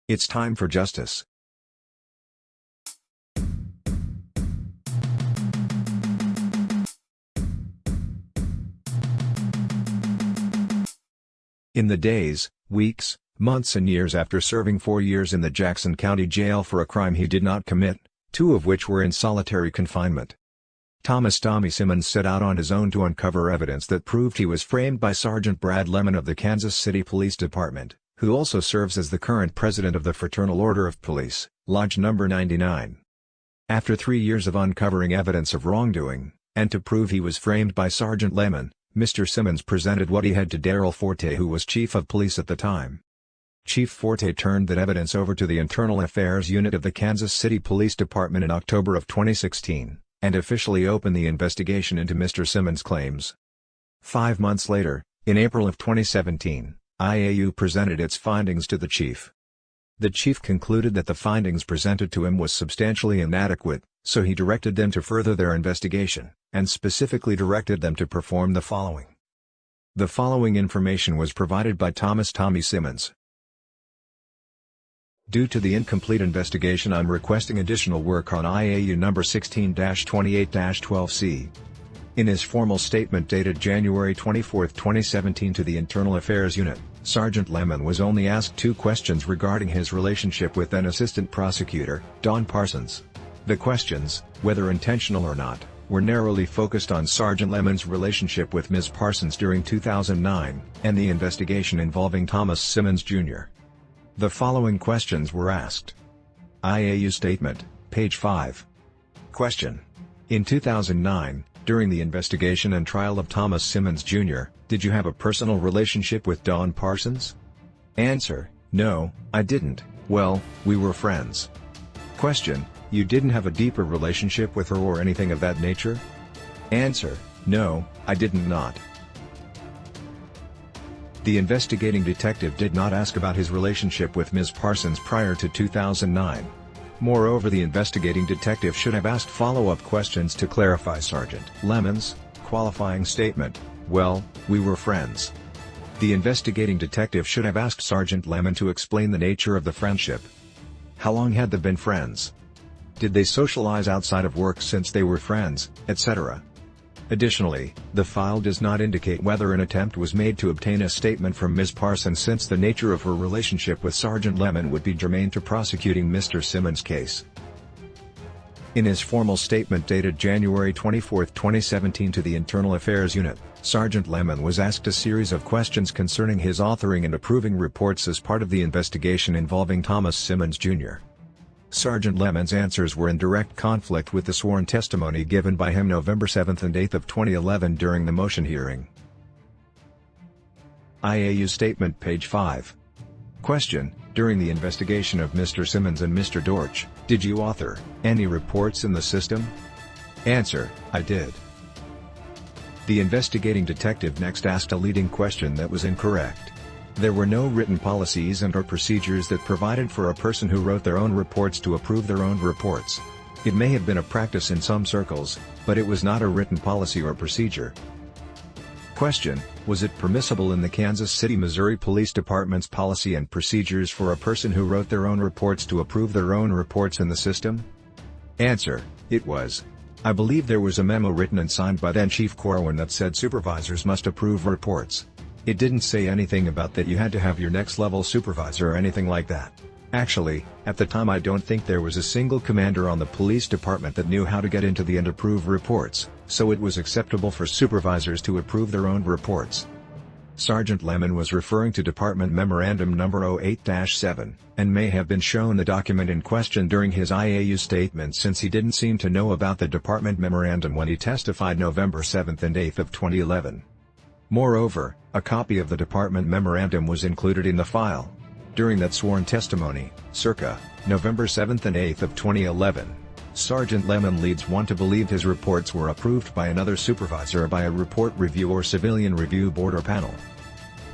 It's time for justice. In the days, weeks, months and years after serving 4 years in the Jackson County Jail for a crime he did not commit, 2 of which were in solitary confinement, Thomas "Tommy" Simmons set out on his own to uncover evidence that proved he was framed by Sergeant Brad Lemon of the Kansas City Police Department, who also serves as the current president of the Fraternal Order of Police, Lodge No. 99. After 3 years of uncovering evidence of wrongdoing, and to prove he was framed by Sergeant Lemon, Mr. Simmons presented what he had to Darrell Forte, who was chief of police at the time. Chief Forte turned that evidence over to the Internal Affairs Unit of the Kansas City Police Department in October of 2016, and officially opened the investigation into Mr. Simmons' claims. 5 months later, in April of 2017, IAU presented its findings to the chief. The chief concluded that the findings presented to him was substantially inadequate, so he directed them to further their investigation, and specifically directed them to perform the following. The following information was provided by Thomas "Tommy" Simmons. Due to the incomplete investigation, I'm requesting additional work on IAU number 16-28-12C. In his formal statement dated January 24, 2017 to the Internal Affairs Unit, Sergeant Lemon was only asked 2 questions regarding his relationship with then Assistant Prosecutor, Don Parsons. The questions, whether intentional or not, were narrowly focused on Sergeant Lemon's relationship with Ms. Parsons during 2009, and the investigation involving Thomas Simmons, Jr. The following questions were asked. IAU Statement, page 5. Question. In 2009, during the investigation and trial of Thomas Simmons, Jr., did you have a personal relationship with Don Parsons? Answer. No, I didn't. Well, we were friends. Question. You didn't have a deeper relationship with her or anything of that nature? Answer. No, I didn't not. The investigating detective did not ask about his relationship with Ms. Parsons prior to 2009. Moreover, the investigating detective should have asked follow-up questions to clarify Sergeant Lemon's qualifying statement, "Well, we were friends." The investigating detective should have asked Sergeant Lemon to explain the nature of the friendship. How long had they been friends? Did they socialize outside of work since they were friends, etc.? Additionally, the file does not indicate whether an attempt was made to obtain a statement from Ms. Parsons, since the nature of her relationship with Sergeant Lemon would be germane to prosecuting Mr. Simmons' case. In his formal statement dated January 24, 2017 to the Internal Affairs Unit, Sergeant Lemon was asked a series of questions concerning his authoring and approving reports as part of the investigation involving Thomas Simmons, Jr. Sergeant Lemon's answers were in direct conflict with the sworn testimony given by him November 7 and 8 of 2011 during the motion hearing. IAU Statement, page 5. Question. During the investigation of Mr. Simmons and Mr. Dortch, did you author any reports in the system? Answer. I did. The investigating detective next asked a leading question that was incorrect. There were no written policies and/or procedures that provided for a person who wrote their own reports to approve their own reports. It may have been a practice in some circles, but it was not a written policy or procedure. Question. Was it permissible in the Kansas City, Missouri Police Department's policy and procedures for a person who wrote their own reports to approve their own reports in the system? Answer. It was. I believe there was a memo written and signed by then Chief Corwin that said supervisors must approve reports. It didn't say anything about that you had to have your next level supervisor or anything like that. Actually, at the time I don't think there was a single commander on the police department that knew how to get into the and approve reports, so it was acceptable for supervisors to approve their own reports. Sergeant Lemon was referring to Department Memorandum No. 08-7, and may have been shown the document in question during his IAU statement, since he didn't seem to know about the Department Memorandum when he testified November 7 and 8 of 2011. Moreover, a copy of the Department Memorandum was included in the file. During that sworn testimony, circa November 7 and 8 of 2011, Sergeant Lemon leads one to believe his reports were approved by another supervisor or by a report review or civilian review board or panel.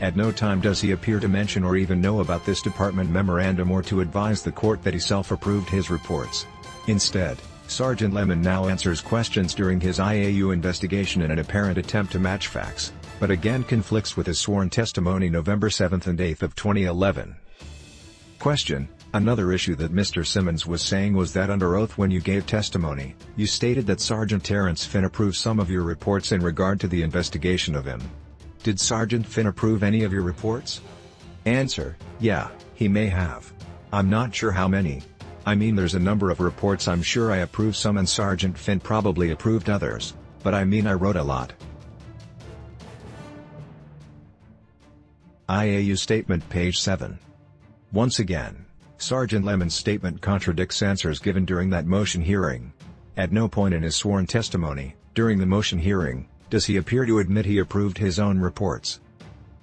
At no time does he appear to mention or even know about this Department Memorandum or to advise the court that he self-approved his reports. Instead, Sergeant Lemon now answers questions during his IAU investigation in an apparent attempt to match facts, but again conflicts with his sworn testimony November 7 and 8 of 2011. Question. Another issue that Mr. Simmons was saying was that under oath when you gave testimony, you stated that Sergeant Terrence Finn approved some of your reports in regard to the investigation of him. Did Sergeant Finn approve any of your reports? Answer: yeah, he may have. I'm not sure how many. I mean, there's a number of reports I'm sure I approved some and Sergeant Finn probably approved others, but I mean I wrote a lot. IAU Statement page 7. Once again, Sergeant Lemon's statement contradicts answers given during that motion hearing. At no point in his sworn testimony, during the motion hearing, does he appear to admit he approved his own reports.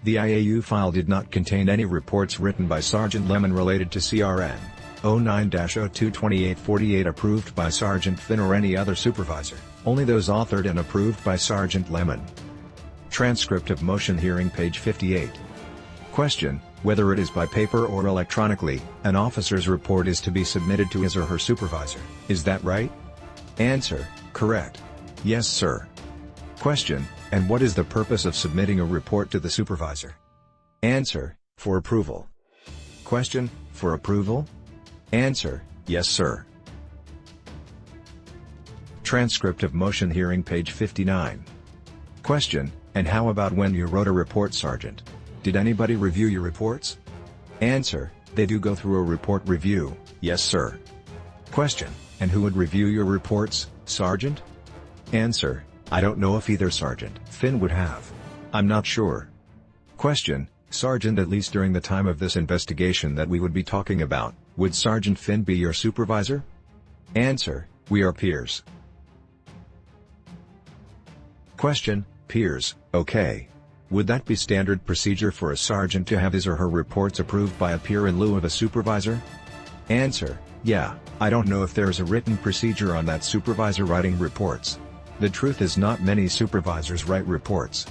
The IAU file did not contain any reports written by Sergeant Lemon related to CRN 09-02-2848 approved by Sergeant Finn or any other supervisor, only those authored and approved by Sergeant Lemon. Transcript of motion hearing page 58. Question: whether it is by paper or electronically, an officer's report is to be submitted to his or her supervisor, is that right? Answer: correct. Yes, sir. Question: and what is the purpose of submitting a report to the supervisor? Answer: for approval. Question: for approval? Answer: yes, sir. Transcript of motion hearing page 59. Question: and how about when you wrote a report, Sergeant? Did anybody review your reports? Answer: they do go through a report review, yes, sir. Question: and who would review your reports, Sergeant? Answer: I don't know if either Sergeant Finn would have. I'm not sure. Question: Sergeant, at least during the time of this investigation that we would be talking about, would Sergeant Finn be your supervisor? Answer: we are peers. Question: peers, okay. Would that be standard procedure for a sergeant to have his or her reports approved by a peer in lieu of a supervisor? Answer: yeah, I don't know if there's a written procedure on that supervisor writing reports. The truth is, not many supervisors write reports.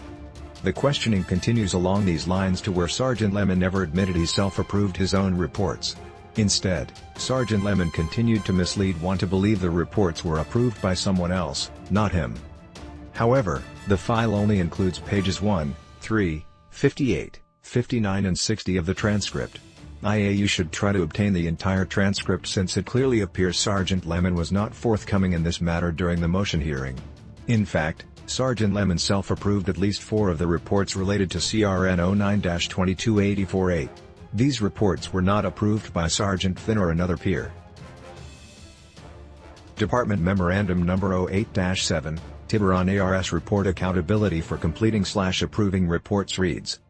The questioning continues along these lines to where Sergeant Lemon never admitted he self-approved his own reports. Instead, Sergeant Lemon continued to mislead one to believe the reports were approved by someone else, not him. However, the file only includes pages 1, 3, 58, 59 and 60 of the transcript. IAU should try to obtain the entire transcript since it clearly appears Sergeant Lemon was not forthcoming in this matter during the motion hearing. In fact, Sergeant Lemon self-approved at least 4 of the reports related to CRN 09-22848. These reports were not approved by Sergeant Finn or another peer. Department Memorandum No. 08-7, Tiburon ARS Report Accountability for Completing/Approving Reports reads: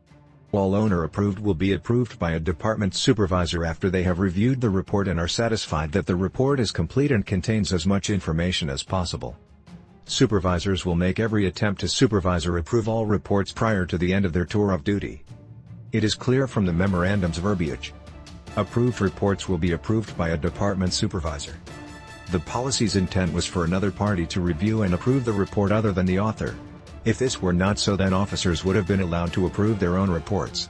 all owner-approved will be approved by a department supervisor after they have reviewed the report and are satisfied that the report is complete and contains as much information as possible. Supervisors will make every attempt to supervisor approve all reports prior to the end of their tour of duty. It is clear from the memorandum's verbiage. Approved reports will be approved by a department supervisor. The policy's intent was for another party to review and approve the report other than the author. If this were not so, then officers would have been allowed to approve their own reports.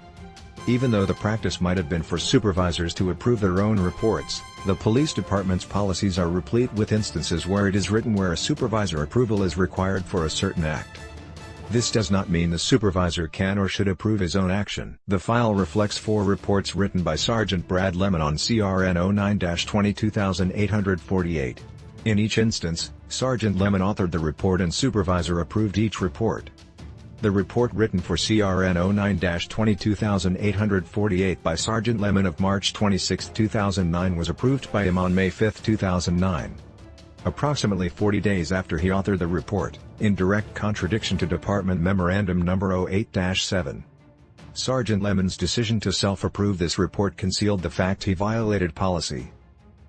Even though the practice might have been for supervisors to approve their own reports, the police department's policies are replete with instances where it is written where a supervisor approval is required for a certain act. This does not mean the supervisor can or should approve his own action. The file reflects 4 reports written by Sergeant Brad Lemon on CRN 09-22848. In each instance, Sergeant Lemon authored the report and supervisor approved each report. The report written for CRN 09-22848 by Sergeant Lemon of March 26, 2009 was approved by him on May 5, 2009. Approximately 40 days after he authored the report, in direct contradiction to Department Memorandum No. 08-7. Sergeant Lemon's decision to self-approve this report concealed the fact he violated policy.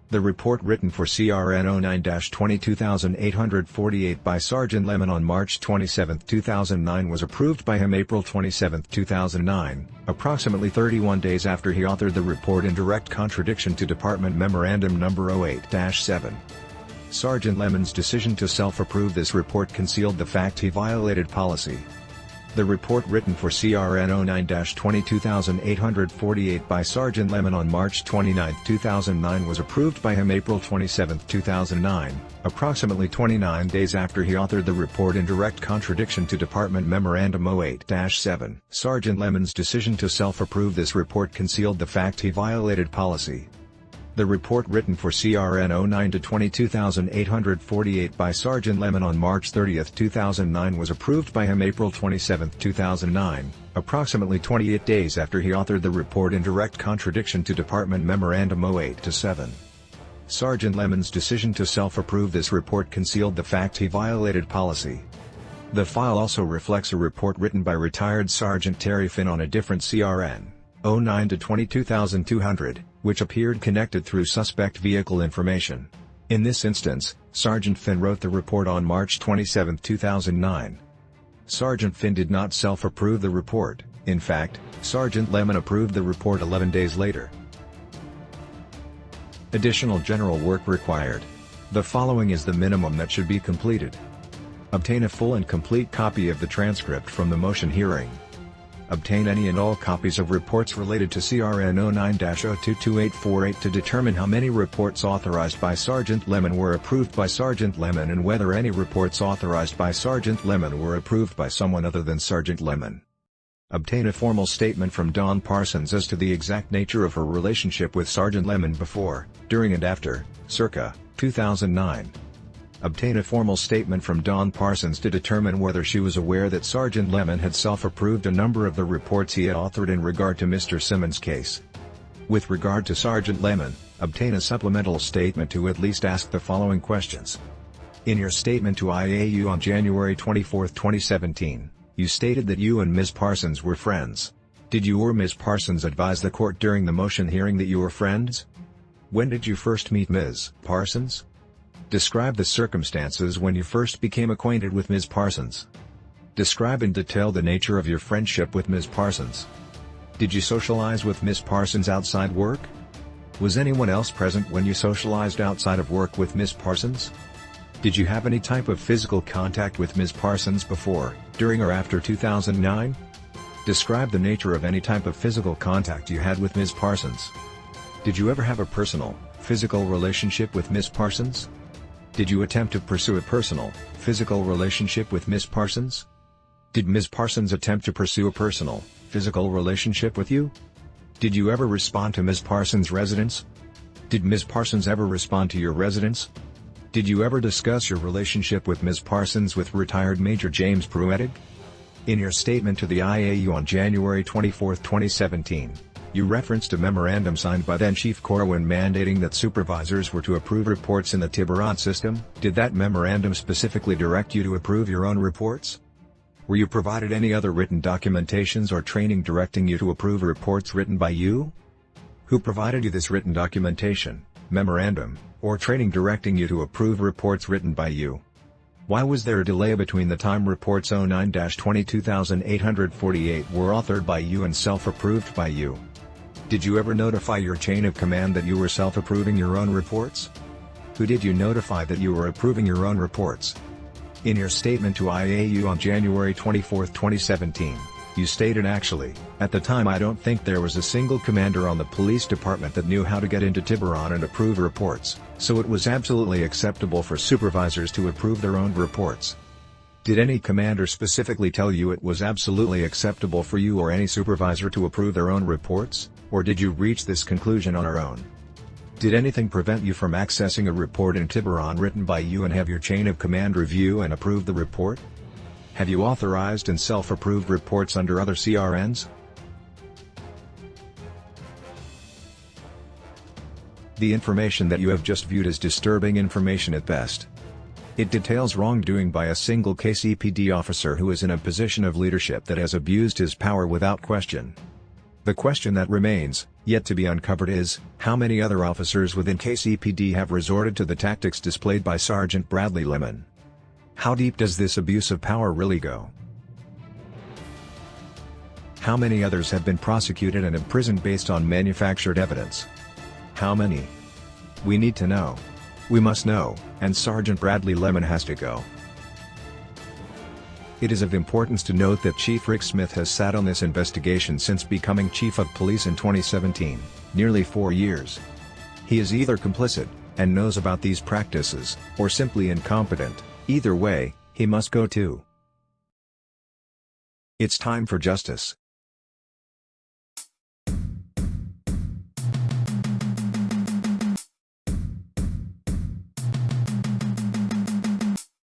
The report written for CRN 09-22848 by Sergeant Lemon on March 27, 2009 was approved by him April 27, 2009, approximately 31 days after he authored the report, in direct contradiction to Department Memorandum No. 08-7. Sergeant Lemon's decision to self-approve this report concealed the fact he violated policy. The report written for CRN 09-22848 by Sergeant Lemon on March 29, 2009 was approved by him April 27, 2009, approximately 29 days after he authored the report, in direct contradiction to Department Memorandum 08-7. Sergeant Lemon's decision to self-approve this report concealed the fact he violated policy. The report written for CRN 09-22,848 by Sergeant Lemon on March 30, 2009 was approved by him April 27, 2009, approximately 28 days after he authored the report in direct contradiction to Department Memorandum 08-7. Sergeant Lemon's decision to self-approve this report concealed the fact he violated policy. The file also reflects a report written by retired Sergeant Terry Finn on a different CRN, 09-22,200, which appeared connected through suspect vehicle information. In this instance, Sergeant Finn wrote the report on March 27, 2009. Sergeant Finn did not self-approve the report. In fact, Sergeant Lemon approved the report 11 days later. Additional general work required. The following is the minimum that should be completed. Obtain a full and complete copy of the transcript from the motion hearing. Obtain any and all copies of reports related to CRN 09-022848 to determine how many reports authorized by Sergeant Lemon were approved by Sergeant Lemon and whether any reports authorized by Sergeant Lemon were approved by someone other than Sergeant Lemon. Obtain a formal statement from Dawn Parsons as to the exact nature of her relationship with Sergeant Lemon before, during and after, circa, 2009. Obtain a formal statement from Dawn Parsons to determine whether she was aware that Sergeant Lemon had self-approved a number of the reports he had authored in regard to Mr. Simmons' case. With regard to Sergeant Lemon, obtain a supplemental statement to at least ask the following questions. In your statement to IAU on January 24, 2017, you stated that you and Ms. Parsons were friends. Did you or Ms. Parsons advise the court during the motion hearing that you were friends? When did you first meet Ms. Parsons? Describe the circumstances when you first became acquainted with Ms. Parsons. Describe in detail the nature of your friendship with Ms. Parsons. Did you socialize with Ms. Parsons outside work? Was anyone else present when you socialized outside of work with Ms. Parsons? Did you have any type of physical contact with Ms. Parsons before, during or after 2009? Describe the nature of any type of physical contact you had with Ms. Parsons. Did you ever have a personal, physical relationship with Ms. Parsons? Did you attempt to pursue a personal, physical relationship with Ms. Parsons? Did Ms. Parsons attempt to pursue a personal, physical relationship with you? Did you ever respond to Ms. Parsons' residence? Did Ms. Parsons ever respond to your residence? Did you ever discuss your relationship with Ms. Parsons with retired Major James Pruettig? In your statement to the IAU on January 24, 2017, you referenced a memorandum signed by then Chief Corwin mandating that supervisors were to approve reports in the Tiburon system. Did that memorandum specifically direct you to approve your own reports? Were you provided any other written documentations or training directing you to approve reports written by you? Who provided you this written documentation, memorandum, or training directing you to approve reports written by you? Why was there a delay between the time reports 09-22,848 were authored by you and self-approved by you? Did you ever notify your chain of command that you were self-approving your own reports? Who did you notify that you were approving your own reports? In your statement to IAU on January 24, 2017, you stated actually, at the time I don't think there was a single commander on the police department that knew how to get into Tiburon and approve reports, so it was absolutely acceptable for supervisors to approve their own reports. Did any commander specifically tell you it was absolutely acceptable for you or any supervisor to approve their own reports, or did you reach this conclusion on your own? Did anything prevent you from accessing a report in Tiburon written by you and have your chain of command review and approve the report? Have you authorized and self-approved reports under other CRNs? The information that you have just viewed is disturbing information at best. It details wrongdoing by a single KCPD officer who is in a position of leadership that has abused his power without question. The question that remains, yet to be uncovered is, how many other officers within KCPD have resorted to the tactics displayed by Sergeant Bradley Lemon? How deep does this abuse of power really go? How many others have been prosecuted and imprisoned based on manufactured evidence? How many? We need to know. We must know, and Sergeant Bradley Lemon has to go. It is of importance to note that Chief Rick Smith has sat on this investigation since becoming Chief of Police in 2017, nearly 4 years. He is either complicit, and knows about these practices, or simply incompetent. Either way, he must go too. It's time for justice.